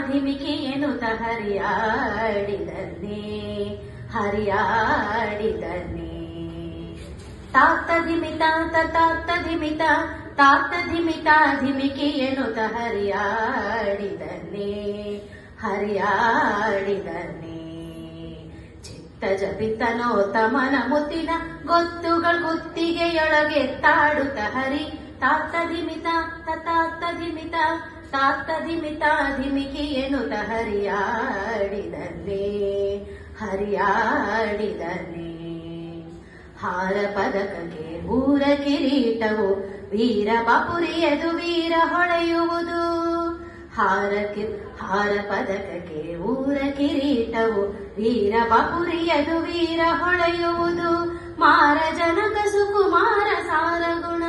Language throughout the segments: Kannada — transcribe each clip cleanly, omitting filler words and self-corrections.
ಧಿಮಿಕಿ ಎನ್ನುತ್ತ ಹರಿಯಾಡಿದನ್ನೇ ಹರಿಯಾಡಿದನ್ನೇ ತಾತ ಧಿಮಿತ ತಾತ ಧಿಮಿತ ತಾತ ಧಿಮಿತ ಧಿಮಿಕಿ ಎನ್ನುತ್ತ ಹರಿಯಾಡಿದನ್ನೇ ಹರಿಯಾಡಿದನ್ನೇ ಚಿತ್ತ ಜಪಿತನೋ ತಮನ ಮುತ್ತಿನ ಗೊತ್ತುಗಳು ಗುತ್ತಿಗೆಯೊಳಗೆ ತಾಡುತ್ತ ಹರಿ ತಾತ ಧಿಮಿತ ತಾತ ಧಿಮಿತ ತಾತ ಧಿಮಿತ ಧಿಮಿಕಿ ಎನ್ನುತ್ತ ಹರಿಯಾಡಿದನ್ನೇ ಹರಿಯಾಡಿದನ್ನೇ ಹಾರ ಪದಕಕ್ಕೆ ಊರ ಕಿರೀಟವು ವೀರ ಬಾಪುರಿಯದು ವೀರ ಹೊಳೆಯುವುದು ಹಾರ ಪದಕಕ್ಕೆ ಊರ ಕಿರೀಟವು ವೀರ ಬಾಪುರಿಯದು ವೀರ ಹೊಳೆಯುವುದು ಮಾರ ಜನಕ ಸುಕುಮಾರ ಸಾರಗುಣ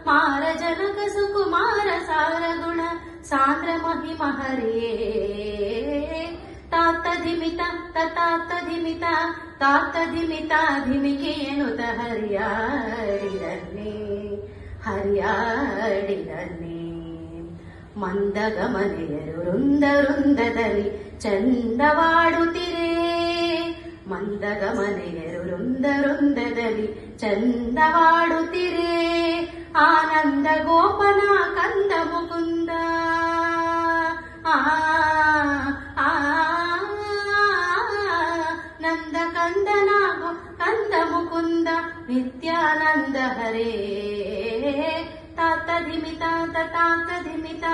ಮಾರ ಜನಕ ಸುಕುಮಾರ ಸಾರಗುಣ ಸಾಂದ್ರ ಮಹಿಮ ಹರಿಯೇ ತಾತ ಧಿಮಿತ ತಾತ ಧಿಮಿತ ತಾತ ಧಿಮಿತ ಧಿಮಿಕಿ ಎನ್ನುತ್ತ ಹರಿಯಾಡಿದನ್ನೇ ಹರಿಯಾಡಿದನ್ನೇ ಮಂದಗಮನೆಯರು ವೃಂದ ವೃಂದದಲ್ಲಿ ಚಂದವಾಡುತ್ತಿರೇ ಮಂದಗಮನೆಯರು ವೃಂದ ವೃಂದದಲ್ಲಿ ಚಂದವಾಡುತ್ತಿರೇ ಆನಂದ ಗೋಪನ ಕಂದ ಮುಕುಂದ ನಂದ ಕಂದನಾಗೋ ಕಂದ ಮುಕುಂದ ನಿತ್ಯಾನಂದ ಹರೇ ತಾತ ಧಿಮಿತ ತಾತ ಧಿಮಿತ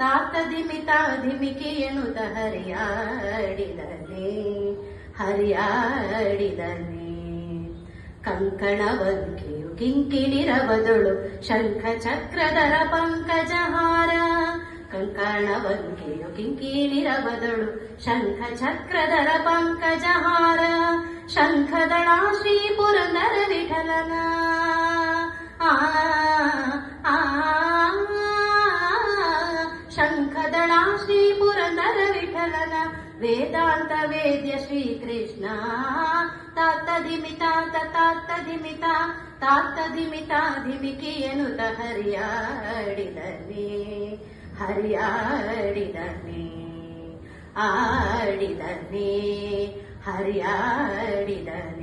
ತಾತ ಧಿಮಿತ ಧಿಮಿಕಿ ಎನ್ನುತ್ತ ಹರಿಯಾಡಿದನ್ನೇ ಹರಿಯಾಡಿದನ್ನೇ ಕಂಕಣವಂಕೆಯು ಕಿಂಕಿಣಿರವದೊಳು ಶಂಖ ಚಕ್ರಧರ ಪಂಕಜಹಾರ ಕಂಕಣವಂಕೆಯು ಕಿಂಕಿಣಿರವದೊಳು ಶಂಖ ಚಕ್ರಧರ ಪಂಕಜಹಾರ ಶಂಖದಳ ಶ್ರೀ ಪುರಂದರ ವಿಠಲನ ಶಂಖದಳ ಶ್ರೀ ಪುರಂದರ ವಿಠಲನ ವೇದಾಂತ ವೇದ್ಯ ಶ್ರೀಕೃಷ್ಣ ತಾತ ಧಿಮಿತ ತಾತ ಧಿಮಿತ ತಾತ ಧಿಮಿತ ಧಿಮಿಕಿ ಎನ್ನುತ್ತ ಹರಿಯಾಡಿದನ್ನೇ ಹರಿಯಾಡಿದನ್ನೇ ಆಡಿದನ್ನೇ ಹರಿಯಾಡಿದನ್ನೇ